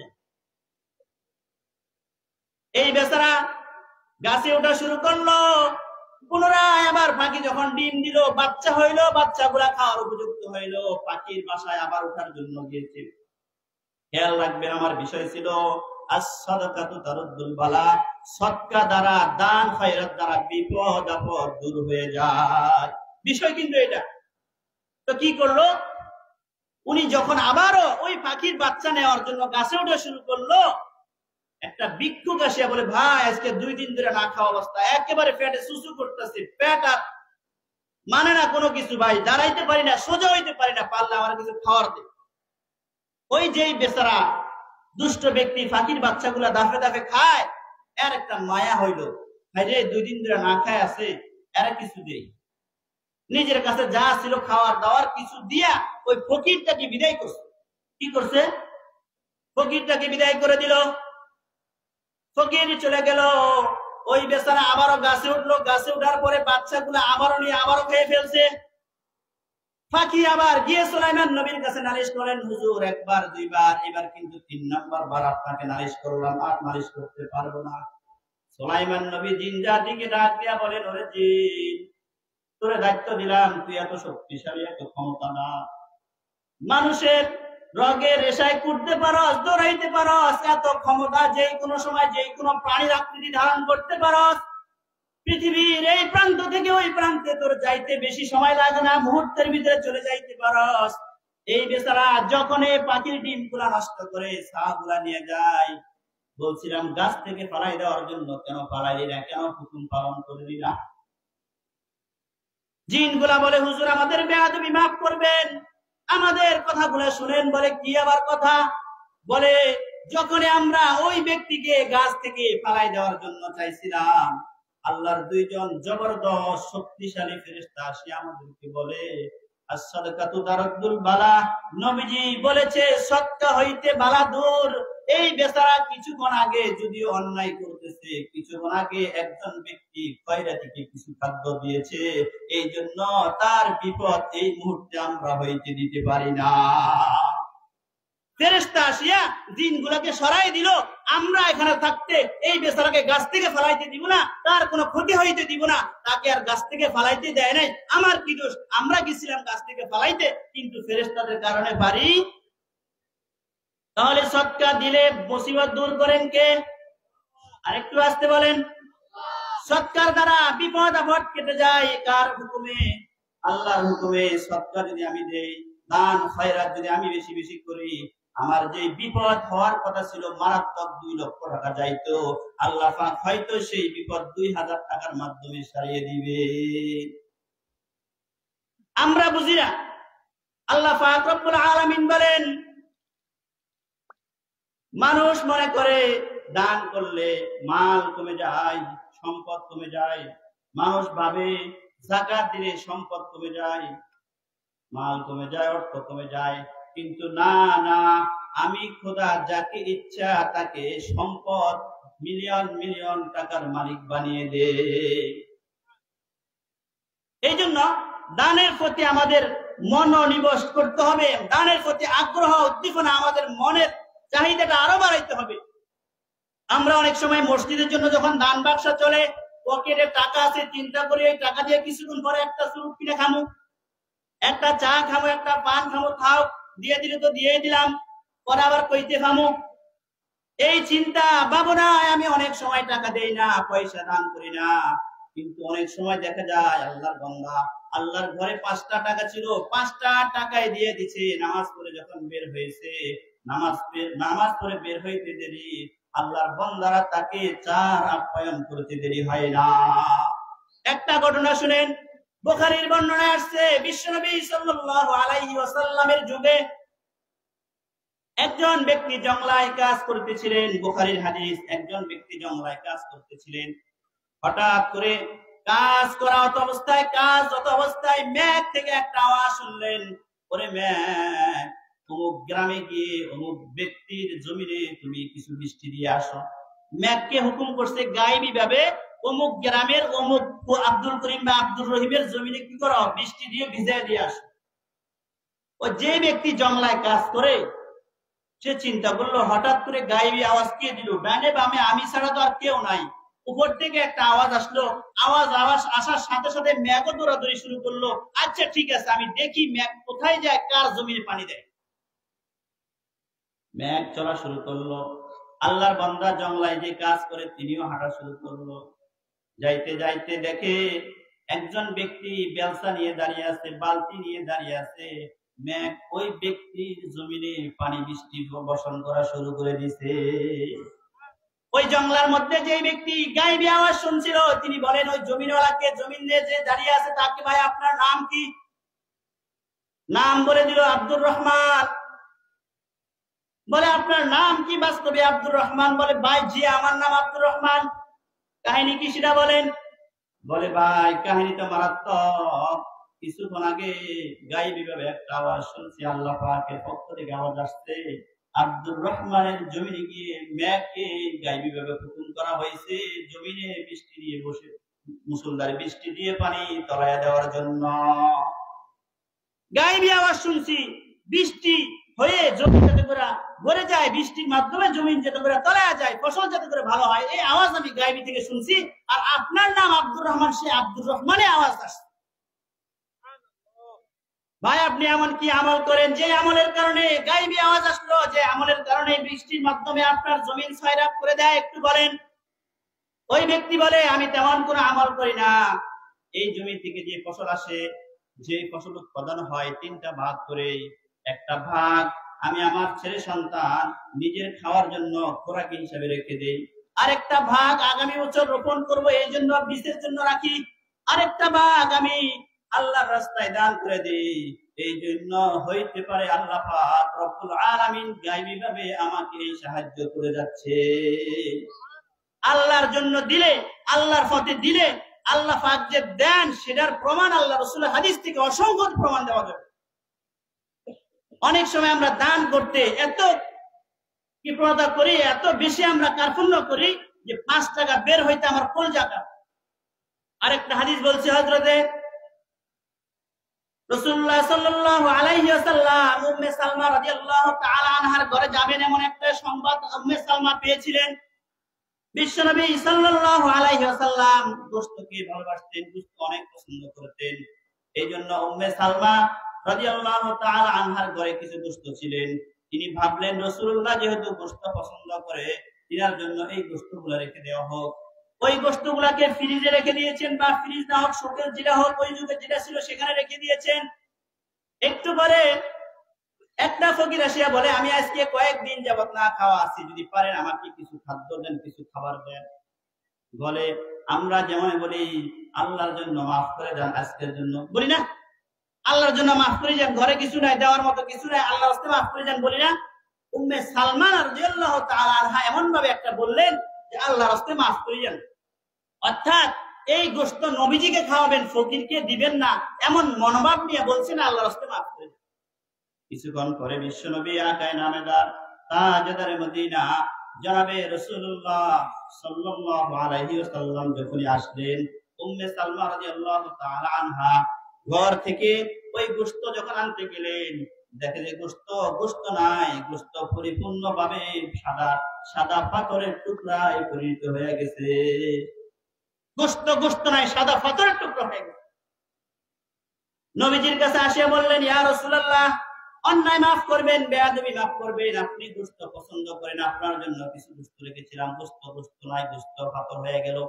এই বেচারা গাছে ওঠা শুরু করলো। পুনরায় আবার পাখি যখন ডিম দিল, বাচ্চা হইলো, বাচ্চাগুলা খাওয়ার উপযুক্ত হইলো, পাখির বাসায় আবার ওঠার জন্য গিয়েছে। খেয়াল রাখবেন, আমার বিষয় ছিল as-সাদাকাতু তারুদ্দুল বালা, সদকা দ্বারা, দান খয়রাত দ্বারা বিপদ আপদ দূর হয়ে যায়। বিষয় কিন্তু এটা। তো কি করলো উনি? যখন আবারও ওই পাখির বাচ্চা নেওয়ার জন্য গাছে ওঠা শুরু করলো, একটা ভিক্ষুক আসিয়া বলে, ভাই আজকে 2 দিন ধরে না খাওয়া অবস্থা, একেবারে পেটে সুসু করতেছে, পেট আর মানে না কোনো কিছু, ভাই দাঁড়াইতে পারি না, সোজা হইতে পারি না, পারলে আমার কিছু খাওয়ার দে। ওই যেই বেচারা দুষ্ট ব্যক্তি পাখির বাচ্চাগুলা দাফে দাফে খায়, এর একটা মায়া হইল, ভাই রে 2 দিন ধরে না খায় আছে, এর কিছু দেই। নিজের কাছে যা ছিল খাওয়ার দাওয়ার কিছু দিয়া ওই ফকিরটাকে বিদায় করছে। কি করছে? ফকিরটাকে বিদায় করে দিল। ফকির চলে গেল। ওই বেচারা আবারও গাছে উঠলো। গাছে উঠার পরে বাচ্চাগুলো আবারও নিয়ে আবারও খেয়ে ফেলছে। পাখি আবার গিয়ে সুলাইমান নবীর কাছে নালিশ করেন, হুজুর একবার দুইবার, এবার কিন্তু 3 নাম্বার বার আপনাকে নালিশ করলাম, আর নালিশ করতে পারবো না। সুলাইমান নবী জিন জাতিকে ডাক দিয়া বলেন, ওরে জিন, তোরে দায়িত্ব দিলাম, তুই এত শক্তিশালী, এত ক্ষমতা না, মানুষের রগে রেশায় কুটতে পারস, দৌড়াইতে পারস, এত ক্ষমতা, যে কোনো সময় যে কোনো প্রাণীর আকৃতি ধারণ করতে পারস, পৃথিবীর এই প্রান্ত থেকে ওই প্রান্তে তোর যাইতে বেশি সময় লাগে না, মুহূর্তের ভিতরে চলে যাইতে পারস। এই বেচারা যখন এই পাখির ডিম গুলা নষ্ট করে ছাহ গুলা নিয়ে যায়, বলছিলাম গাছ থেকে ফালাই দেওয়ার জন্য, কেন ফালাইলি না, কেন হুকুম পালন করলি না? জিন গুলা বলে, হুজুর আমাদের বেয়াদবি মাফ করবেন, আমাদের কথাগুলো শুনেন। বলে, কি আবার কথা? বলে, যখন আমরা ওই ব্যক্তিকে গাছ থেকে ফালাই দেওয়ার জন্য চাইছিলাম, আল্লাহর 2 জন জবরদস্ত শক্তিশালী ফেরেশতা আসি আমাদেরকে বলে, as-সাদাকাতু তারুদ্দুল বালা, নবীজি বলেছে সদকা হইতে বালা দূর। এই বেচারা কিছুক্ষণ আগে যদিও অন্যায় করতেছে, কিছুক্ষণ আগে একজন ব্যক্তি খয়রাতিকে কিছু খাদ্য দিয়েছে, এই জন্য তার বিপদ এই মুহূর্তে আমরা হইতে দিতে পারি না। ফেরেশতা আসিয়া জিনগুলোকে সরাই দিল। আমরা এখানে থাকতে এই বেচারাকে গাছ থেকে ফালাইতে দিব না, তার কোনো ক্ষতি হইতে দিব না, তাকে আর গাছ থেকে ফালাইতে দেয় নাই। আমার কি দোষ? আমরা গেছিলাম গাছ থেকে ফালাইতে, কিন্তু ফেরেশতাদের কারণে পারি। তাহলে সদকা দিলে মুসিবত দূর করেন কে? আরেকটু আসতে বলেন। সদকার দ্বারা বিপদ আপদ কেটে যায় কার হুকুমে? আল্লাহর হুকুমে। সদকা যদি আমি দেই, দান খয়রাত যদি আমি বেশি বেশি করি, আমার যে বিপদ হওয়ার কথা ছিল মারাত্মক 2 লক্ষ টাকা যাইতো, আল্লাহ পাক হয়তো সেই বিপদ 2000 টাকার মাধ্যমে সারিয়ে দিবে। আমরা বুঝি না। আল্লাহ পাক রব্বুল আলামিন বলেন, মানুষ মনে করে দান করলে মাল কমে যায়, সম্পদ কমে যায়। মানুষ ভাবে যাকাত দিলে সম্পদ কমে যায়, মাল কমে যায়, অর্থ কমে যায়। কিন্তু না না, আমি খোদা যাকে ইচ্ছা তাকে সম্পদ মিলিয়ন মিলিয়ন টাকার মালিক বানিয়ে দে। এই জন্য দানের প্রতি আমাদের মনোনিবেশ করতে হবে। দানের প্রতি আগ্রহ উদ্দীপনা, আমাদের মনের চাহিদাটা আরো বাড়াইতে হবে। আমরা অনেক সময় মসজিদের জন্য যখন দান বাক্স চলে, পকেটে টাকা আছে, চিন্তা করি এই টাকা দিয়ে কিছুক্ষণ পরে একটা চুরুট কিনে খামু, একটা চা খামু, একটা পান খামু, খাও, দিয়ে দিলে তো দিয়ে দিলাম, পরে আবার কইতে খামু, এই চিন্তা ভাবনায় আমি অনেক সময় টাকা দেই না, পয়সা দান করি না। কিন্তু অনেক সময় দেখা যায় আল্লাহর বান্দা, আল্লাহর ঘরে 5টা টাকা ছিল, 5টা টাকায় দিয়ে দিছে, নামাজ পড়ে যখন বের হয়েছে নামাজ পড়ে বের হইতে দেরি, আল্লাহর বান্দারা তাকে চার আপ্যায়ন করতে দেরি হয় না। একটা ঘটনা শুনেন, বুখারীর বর্ণনায় আসছে, বিশ্বনবী সাল্লাল্লাহু আলাইহি ওয়াসাল্লামের যুগে একজন ব্যক্তি জংলায় কাজ করতেছিলেন। বুখারীর হাদিস, একজন ব্যক্তি জংলায় কাজ করতেছিলেন। হঠাৎ করে কাজ যত অবস্থায় মেঘ থেকে একটা আওয়াজ শুনলেন, ওরে মেঘ, অমুক গ্রামে গিয়ে অমুক ব্যক্তির জমিনে তুমি কিছু বৃষ্টি দিয়ে আসো। মেঘকে হুকুম করছে গায়েবী ভাবে, অমুক গ্রামের অমুক আব্দুল করিম বা আব্দুর রহিমের জমিনে কি করো, বৃষ্টি দিয়ে ভিজাই দিয়ে আসো। ও যে ব্যক্তি জংলায় কাজ করে সে চিন্তা করলো, হঠাৎ করে গায়েবী আওয়াজ কে দিল? ডানে বামে আমি ছাড়া তো আর কেউ নাই। উপর থেকে একটা আওয়াজ আসলো, আওয়াজ আসার সাথে সাথে মেঘও দৌড়াদৌড়ি শুরু করলো। আচ্ছা ঠিক আছে, আমি দেখি মেঘ কোথায় যায়, কার জমিনে পানি দেয়। মেঘ চলা শুরু করলো। আল্লাহর বান্দা জংলায় যে কাজ করে তিনিও হাঁটা শুরু করলো। যাইতে যাইতে দেখে একজন ব্যক্তি বেলসা নিয়ে দাঁড়িয়ে আছে, বালতি নিয়ে দাঁড়িয়ে আছে। মেঘ ওই ব্যক্তির জমিনে পানি বৃষ্টি বর্ষণ করা শুরু করে দিছে। ওই জংলার মধ্যে যে ব্যক্তি গায়েবী আওয়াজ শুনছিল তিনি বলেন, ওই জমিনওয়ালাকে, জমিন নিয়ে যে দাঁড়িয়ে আছে তাকে, ভাই আপনার নাম কি? নাম বলে দিল আব্দুর রহমান। বলে আপনার নাম কি বাস্তবে? আব্দুর রহমান। বলে ভাই জি আমার নাম আব্দুর রহমান। কাহিনী কি সেটা বলেন। বলে ভাই কাহিনী তো মারাত্মক। কিছুক্ষণ আগে গায়েবী ভাবে একটা আওয়াজ শুনছি, আল্লাহ পাকের পক্ষ থেকে আওয়াজ আসছে, আব্দুর রহমানের জমিনে গিয়ে মেঘকে গায়েবী ভাবে হুকুম করা হয়েছে জমিনে বৃষ্টি দিয়ে বসে, মুষলধারে বৃষ্টি দিয়ে পানি তলায় দেওয়ার জন্য। গায়েবী আওয়াজ শুনছি, বৃষ্টি হয়ে জমি যাতে করে ভরে যায়, বৃষ্টির মাধ্যমে জমিন যাতে করে তলায় যায়, ফসল যাতে করে ভালো হয়, এই আওয়াজ আমি গায়েবী থেকে শুনছি। আর আপনার নাম আব্দুর রহমান, সে আব্দুর রহমানের আওয়াজ আসছে। ভাই আপনি এমন কি আমল করেন যে আমলের কারণে গায়েবী আওয়াজ আসলো, যে আমলের কারণে বৃষ্টির মাধ্যমে আপনার জমিন সয়রাব করে দেয়, একটু বলেন। ওই ব্যক্তি বলে, আমি তেমন কোনো আমল করি না। এই জমি থেকে যে ফসল আসে, যে ফসল উৎপাদন হয়, তিনটা ভাগ করে, একটা ভাগ আমি আমার ছেলে সন্তান নিজের খাওয়ার জন্য খোরাক হিসাবে রেখে দেই, আরেকটা ভাগ আগামী বছর রোপণ করব এই জন্য বীজের জন্য রাখি, আরেকটা ভাগ আমি আল্লাহর রাস্তায় দান করে দেই। এই জন্য হইতে পারে আল্লাহ পাক রব্বুল আলামিন গায়বী ভাবে আমাকে সাহায্য করে যাচ্ছে। আল্লাহর জন্য দিলে, আল্লাহর পথে দিলে আল্লাহ পাক যে দেন সেটার প্রমাণ আল্লাহ রাসূলের হাদিস থেকে অসংখ্য প্রমাণ দেওয়া যাবে। অনেক সময় আমরা দান করতে এত কৃপণতা করি, এত বেশি আমরা কার্পণ্য করি যে 5 টাকা বের হইতে আমার কলজা কাঁপে। আরেকটা হাদিস বলছে হযরতে রাসূলুল্লাহ সাল্লাল্লাহু আলাইহি ওয়াসাল্লাম উম্মে সালমা রাদিয়াল্লাহু তাআলা আনহার ঘরে যাবেন, এমন একটা সংবাদ উম্মে সালমা পেয়েছিলেন। বিশ্বনবী সাল্লাল্লাহু আলাইহি ওয়াসাল্লাম গোশতকে ভালোবাসতেন, গোশত অনেক পছন্দ করতেন। এইজন্য উম্মে সালমা রাদিয়াল্লাহু তাআলা আনহার ঘরে কিছু গোশত ছিলেন। তিনি ভাবলেন রাসূলুল্লাহ যেহেতু গোশত পছন্দ করে, তিনার জন্য এই গোশতগুলো রেখে দেওয়া হোক। ওই গোশতগুলোকে ফ্রিজে রেখে দিয়েছেন, বা ফ্রিজ না হোক শোকেস যেটা হোক, ওই যুগে যেটা ছিল সেখানে রেখে দিয়েছেন। একটু পরে একটা ফকির আসিয়া বলে, আমি আজকে কয়েকদিন যাবত না খাওয়া আছি, যদি পারেন আমাকে কিছু খাদ্য দেন, কিছু খাবার দেন। বলে আমরা যেমন বলি আল্লাহর জন্য মাফ করে দেন, আজকের জন্য বলি না, আল্লাহর জন্য মাফ করে যান, ঘরে কিছু নাই, দেওয়ার মতো কিছু নাই, আল্লাহর রাস্তায় মাফ করে যান বলি না। উম্মে সালমা রাদিয়াল্লাহু তাআলা আনহা এমন ভাবে একটা বললেন যে আল্লাহর রাস্তায় মাফ করে যান, অর্থাৎ এই গোশত নবীজিকে খাওয়াবেন, ফকিরকে দিবেন না, এমন মনোভাব নিয়ে বলছেন আল্লাহর রাস্তায় মাফ করে যান। কিছুক্ষণ পরে বিশ্বনবী আকায়ে নামেদার তাজদার মদিনা জনাবে রাসূলুল্লাহ সাল্লাল্লাহু আলাইহি ওয়াসাল্লাম যখন আসলেন, উম্মে সালমা রাদিয়াল্লাহু তাআলা আনহা ঘর থেকে ওই গোশত যখন আনতে গেলেন, দেখে যে গোশত নাই, গোশত পরিপূর্ণভাবে সাদা সাদা পাথরের টুকরায় পরিণত হয়ে গেছে। গোশত নাই, সাদা পাথরের টুকরা হয়ে গেছে। নবীজির কাছে আসিয়া বললেন, ইয়া রাসূলুল্লাহ, অন্যায় মাফ করবেন, বেয়াদবি মাফ করবেন, আপনি গোশত পছন্দ করেন, আপনার জন্য কিছু গোশত রেখেছিলাম, গোশত নাই, গোশত পাথর হয়ে গেল।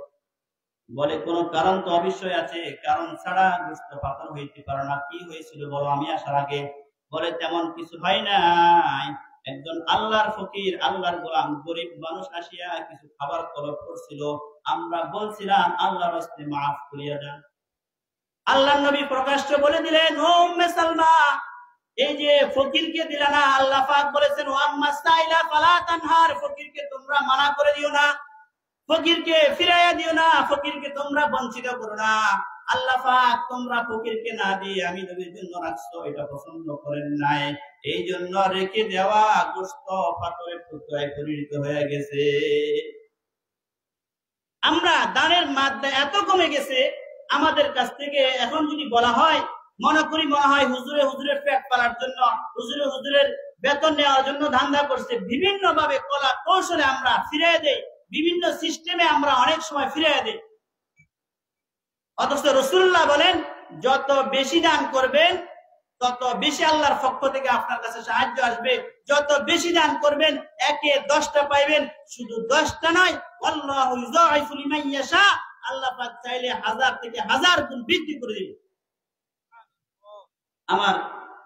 বলে কোন কারণ তো অবশ্যই আছে, কারণ ছাড়া গোশত পাথর হইতে পারে না। কি হয়েছিল বলো, আমি আসার আগে? বলে তেমন কিছু হয় নাই, একজন আল্লাহর ফকির, আল্লাহর গোলাম, গরিব মানুষ আসিয়া কিছু খাবার তলব করছিল। আমরা বলছিলাম আল্লাহর রাস্তে মাফ করিয়া দেন। আল্লাহর নবী প্রকাশ্য বলে দিলেন, ও উম্মে সালমা, এই যে ফকিরকে দিলা না, আল্লাহ পাক বলেছেন ওয়া আম্মা সাইলা ফালা তানহার, ফকিরকে তোমরা মানা করে দিও না, ফকিরকে ফিরাইয়া দিও না, ফকিরকে তোমরা বঞ্চিত করো না। আল্লাহ পাক তোমরা ফকিরকে না দিয়ে আমি নবীর জন্য রাখছো, এটা পছন্দ করেন নাই। এই জন্য রেখে দেওয়া গোশত পাথরের টুকরায় পরিণত হয়ে গেছে। আমরা দানের মাত্রা এত কমে গেছে, আমাদের কাছ থেকে এখন যদি বলা হয়, মনে হয় হুজুরের পেট পালার জন্য, হুজুরের বেতন নেওয়ার জন্য ধান্দা করছে। বিভিন্ন ভাবে কলা কৌশলে আমরা ফিরিয়ে দেই, বিভিন্ন সিস্টেমে আমরা অনেক সময় ফিরিয়ে দেই। অথচ রাসূলুল্লাহ বলেন, যত বেশি দান করবেন তত বেশি আল্লাহর পক্ষ থেকে আপনার কাছে সাহায্য আসবে। যত বেশি দান করবেন, একে 10টা পাইবেন, শুধু 10টা নয়, আল্লাহু ইউযাইফু লিমান ইয়াশা, আল্লাহ পাক চাইলে 1000 থেকে 1000 গুণ বৃদ্ধি করে দিবেন। আমার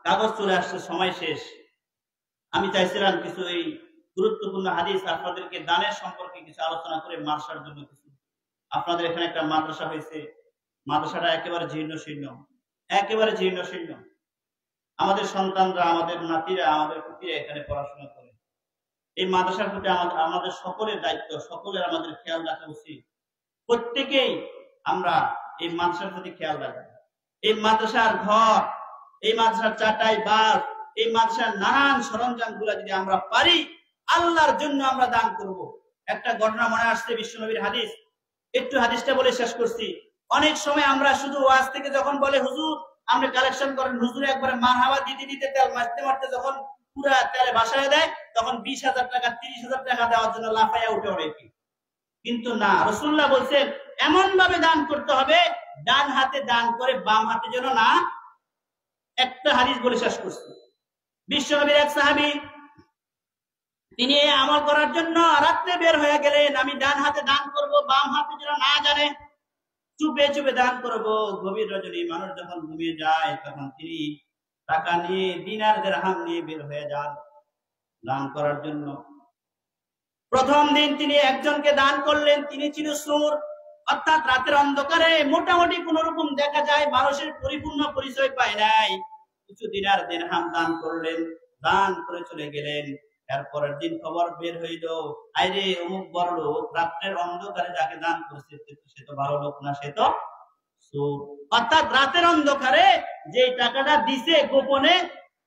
কাগজ চলে আসছে, সময় শেষ। আমি চাইছিলাম কিছু এই গুরুত্বপূর্ণ হাদিস আপনাদেরকে দানের সম্পর্কে কিছু আলোচনা করে মাদ্রাসার জন্য কিছু। আপনাদের এখানে একটা মাদ্রাসা হয়েছে, মাদ্রাসাটা একেবারে জীর্ণ শীর্ণ, একেবারে জীর্ণ শীর্ণ। আমাদের সন্তানরা, আমাদের নাতিরা, আমাদের পুত্রীরা এখানে পড়াশোনা করে। এই মাদ্রাসার প্রতি আমাদের সকলের দায়িত্ব, সকলের আমাদের খেয়াল রাখা উচিত। প্রত্যেকেই আমরা এই মাদ্রাসার প্রতি খেয়াল রাখবো। এই মাদ্রাসার ঘর, এই মাদ্রাসার চাটাই, বাস, এই মাদ্রাসার নানান সরঞ্জাম গুলা যদি আমরা পারি, আল্লাহর জন্য আমরা দান করব। একটা ঘটনা মনে আসছে, বিশ্বনবীর হাদিস, একটু হাদিসটা বলে শেষ করছি। অনেক সময় আমরা শুধু ওয়াজ থেকে যখন বলে হুজুর আমরা কালেকশন করেন, হুজুর একবারে মারহাবা দিতে দিতে তেল মারতে মারতে যখন পুরা তেলে বাসায় দেয়, তখন 20,000 টাকা 30,000 টাকা দেওয়ার জন্য লাফাইয়া উঠে অনেকে। কিন্তু না, রাসূলুল্লাহ বলছেন এমন ভাবে দান করতে হবে, ডান হাতে দান করে বাম হাতে যেন না। একটা হাদিস বলে শেষ করছি। বিশ্বনবীর এক সাহাবী, তিনি এই আমল করার জন্য রাত্রে বের হয়ে গেলেন। আমি ডান হাতে দান করব, বাম হাতে যেন না জানে, চুপে চুপে দান করব। গভীর রজনী মানুষ যখন ঘুমিয়ে যায়, তখন তিনি টাকা নিয়ে, দিনার দিরহাম নিয়ে বের হয়ে যান দান করার জন্য। প্রথম দিন তিনি একজনকে দান করলেন, তিনি ছিল সুর, অর্থাৎ রাতের অন্ধকারে মোটামুটি কোন রকম দেখা যায়, মানুষের পরিপূর্ণ পরিচয় পায় নাই। কিছু দিনার দিরহাম দান করলেন, দান করে চলে গেলেন। এরপরের দিন খবর বের হইল, আইরে অমুক বড় লোক রাতের অন্ধকারে যাকে দান করছে সে তো ভালো লোক না, সে তো সুর। অর্থাৎ রাতের অন্ধকারে যে টাকাটা দিছে গোপনে,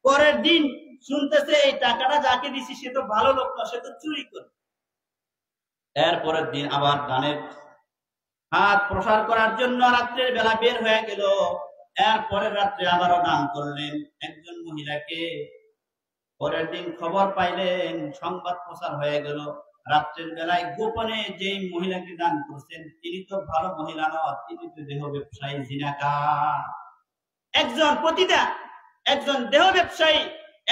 পরের দিন শুনতেছে এই টাকাটা যাকে দিছি সে তো ভালো লোক না, সে তো চুরি করে। এরপরের দিন আবার দানের হাত প্রসার করার জন্য রাত্রের বেলা বের হয়ে গেল। এরপরের রাত্রে আবারও দান করলেন একজন মহিলাকে। পরের দিন খবর পাইলেন, সংবাদ প্রচার হয়ে গেল, রাত্রের বেলায় গোপনে যেই মহিলাকে দান করছেন তিনি তো ভালো মহিলা নয়, তিনি তো দেহ ব্যবসায়ী, জিনাকার। একজন পতিতা, একজন দেহ ব্যবসায়ী,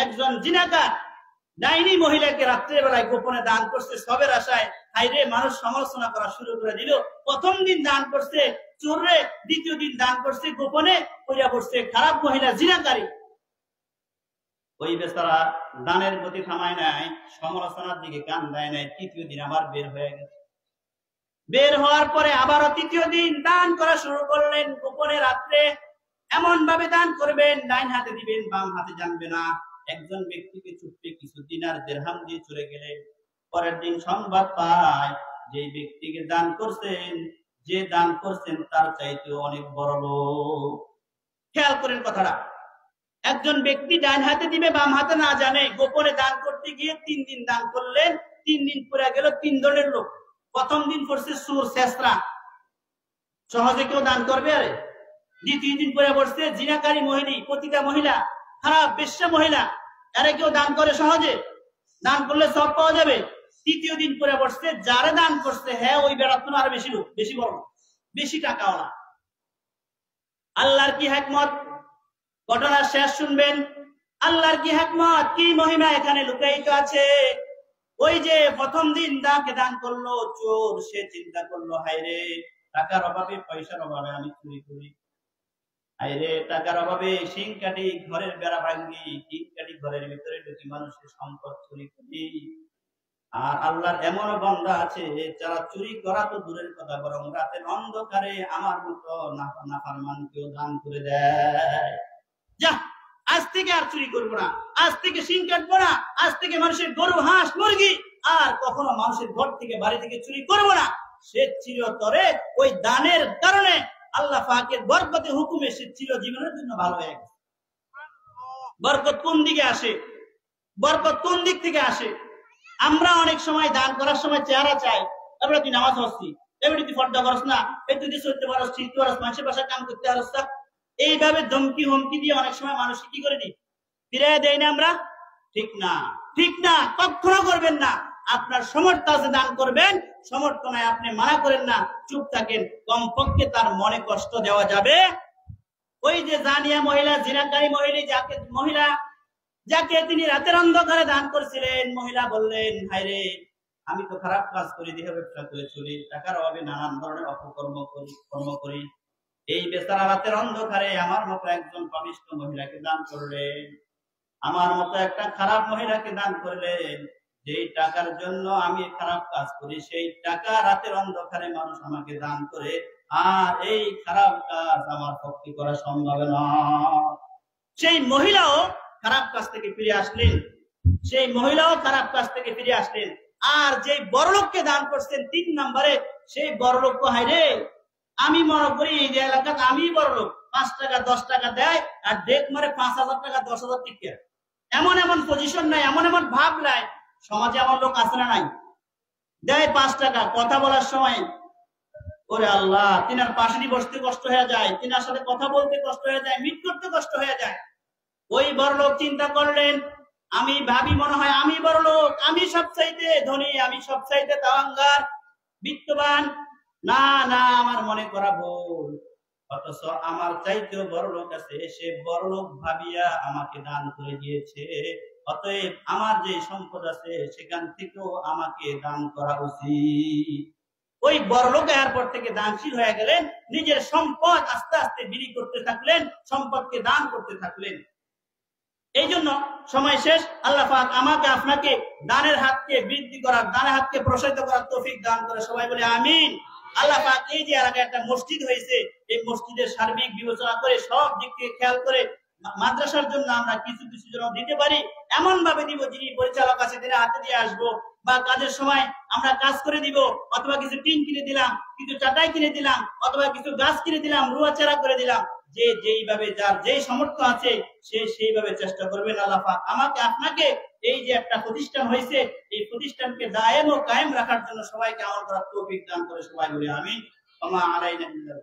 একজন জিনাকার, ডাইনি মহিলাকে রাত্রের বেলায় গোপনে দান করছে সবের আশায়। হাইরে, মানুষ সমালোচনা করা শুরু করে দিল। প্রথম দিন দান করছে চোরে, দ্বিতীয় দিন দান করছে গোপনে, কইরা পড়ছে খারাপ মহিলা, জিনাকারী। ওই বেচারা দানের গতি থামায় নাই, সমালোচনার দিকে কান দেয় নাই। তৃতীয় দিন আবার বের হয়ে গেছে। বের হওয়ার পরে আবারও তৃতীয় দিন দান করা শুরু করলেন গোপনে রাত্রে। এমন ভাবে দান করবেন, ডাইন হাতে দিবেন, বাম হাতে জানবে না। একজন ব্যক্তিকে চুপে কিছু দিনার দিরহাম দিয়ে চলে গেলেন। পরের দিন সংবাদ পায় যে ব্যক্তিকে দান করছেন, যে দান করছেন তার চাইতে অনেক বড় লোক। খেয়াল করেন কথাটা। একজন ব্যক্তি ডান হাতে দিবে, বাম হাতে না জানে, গোপনে দান করতে গিয়ে 3 দিন দান করলেন। 3 দিন পরে গেল 3 ধরনের লোক। প্রথম দিন পড়ছে সুর, শেষরা, সহজে কেউ দান করবে? আরে। দ্বিতীয় দিন পরে পড়ছে জিনাকারী মহিলা, পতিতা মহিলা, খারাপ বেশ্যা মহিলা, আরে কেউ দান করে সহজে? দান করলে সব পাওয়া যাবে। তৃতীয় দিন পরে পড়ছে যারা দান করছে, হ্যাঁ ওই বেড়াত আরো বেশি লোক, বেশি বড়, বেশি টাকাওয়ালা। আল্লাহর কি হিকমত, ঘটনা শেষ শুনবেন। আল্লাহর কি হিকমত, কি মহিমা এখানে লুকায়িত আছে। ওই যে প্রথম দিন দাকে দান করলো চোর, সে চিন্তা করলো হায়রে টাকার অভাবে, পয়সার অভাবে আমি চুরি করি, আইরে টাকার অভাবে সিং কাটি ঘরের বেড়া ভাঙি, সিং কাটি ঘরের ভিতরে ঢুকি মানুষের সম্পদ চুরি করি। আর আল্লাহর এমনও বান্দা আছে যারা চুরি করা তো দূরের কথা, বরং রাতের অন্ধকারে আমার মতো নাফরমানকেও দান করে দেয়। যা, আজ থেকে আর চুরি করবো না, আজ থেকে সিং কাটবো না, আজ থেকে মানুষের গরু হাঁস মুরগি আর কখনো মানুষের ঘর থেকে বাড়ি থেকে চুরি করবো না। সে চিরতরে ওই দানের কারণে আল্লাহ পাকের বরকতে হুকুমে সে চিরজীবনের জন্য ভালো হয়ে গেছে। বরকত কোন দিকে আসে? বরকত কোন দিক থেকে আসে? আমরা অনেক সময় দান করার সময় চেহারা চাই, তারপরে তুই নামাজ পড়ছি, এবারে তুই ফর্দা করস না, এই তুই চলতে পারস, ঠিক করস, মানুষের বাসায় কাম করতে পারস না, এইভাবে ধমকি হুমকি দিয়ে অনেক সময় মানুষ কি করে নি, ফিরিয়ে দেয় না আমরা। ঠিক না, ঠিক না, কখনো করবেন না। আপনার সমর্থ আছে, দান করবেন, সমর্থ নাই আপনি মানা করেন না, চুপ থাকেন, কমপক্ষে তার মনে কষ্ট দেওয়া যাবে। ওই যে জানিয়া মহিলা, জিনাকারী মহিলা যাকে তিনি রাতের অন্ধকারে দান করেছিলেন, মহিলা বললেন, হায়রে আমি তো খারাপ কাজ করি, দেহ ব্যবসা করে চলি, টাকার অভাবে নানান ধরনের অপকর্ম করি, এই বেচারা রাতের অন্ধকারে আমার মতো একজন পাপিষ্ঠ মহিলাকে দান করলেন, আমার মতো একটা খারাপ মহিলাকে দান করলেন। যেই টাকার জন্য আমি খারাপ কাজ করি, সেই টাকা রাতের অন্ধকারে মানুষ আমাকে দান করে, আর এই খারাপ কাজ আমার পক্ষে করা সম্ভব নয়। সেই মহিলাও খারাপ কাজ থেকে ফিরে আসলেন, সেই মহিলাও খারাপ কাজ থেকে ফিরে আসলেন। আর যে বড়লোককে দান করছেন 3 নম্বরে, সেই বড়লোক হায়রে আমি মনে করি এই এলাকাতে আমি বড়লোক, 5 টাকা 10 টাকা দেয় আর ডেক মারে 5,000 টাকা 10,000 টিকা। এমন এমন পজিশন নাই, এমন এমন ভাব নাই, সমাজে এমন লোক আছে না নাই? দেয় 5 টাকা, কথা বলার সময় ওরে আল্লাহ, তিনার পাশে বসতে কষ্ট হয়ে যায়, তিনার সাথে কথা বলতে কষ্ট হয়ে যায়, মিট করতে কষ্ট হয়ে যায়। ওই বড়লোক চিন্তা করলেন, আমি ভাবি মনে হয় আমি বড়লোক, আমি সবচাইতে ধনী, আমি সবচাইতে তাওয়াঙ্গার বিত্তবান। না না, আমার মনে করা ভুল, অথচ আমার চাইতেও বড়লোক আছে, সে বড়লোক ভাবিয়া আমাকে দান করে দিয়েছে, অতএব আমার যে সম্পদ আছে সেখান থেকেও আমাকে দান করা উচিত। ওই বড়লোক এরপর থেকে দানশীল হয়ে গেলেন, নিজের সম্পদ আস্তে আস্তে বিলি করতে থাকলেন, সম্পদকে দান করতে থাকলেন। এই জন্য সময় শেষ, আল্লাহ পাক আমাকে আপনাকে দানের হাতকে বৃদ্ধি করার, দানের হাতকে প্রসারিত করার তৌফিক দান করে, সবাই বলে আমিন। আল্লাহ পাক এই যে এলাকায় একটা মসজিদ হয়েছে, এই মসজিদের সার্বিক বিবেচনা করে, সব দিক থেকে খেয়াল করে মাদ্রাসার জন্য আমরা কিছু কিছু জন দিতে পারি, এমন ভাবে দিব যিনি পরিচালক আছে তিনি হাতে দিয়ে আসবো, বা কাজের সময় আমরা কাজ করে দিব, অথবা কিছু টিন কিনে দিলাম, কিছু চাটাই কিনে দিলাম, অথবা কিছু গাছ কিনে দিলাম, রুয়া চারা করে দিলাম। যে যেইভাবে যার যেই সামর্থ্য আছে সে সেইভাবে চেষ্টা করবেন। আল্লাহ পাক আমাকে আপনাকে এই যে একটা প্রতিষ্ঠান হয়েছে, এই প্রতিষ্ঠানকে দায়েম ও কায়েম রাখার জন্য সবাইকে আমল করার তৌফিক দান করে, সবাই বলে আমিন। ওয়া মা আলাইনা ইল্লা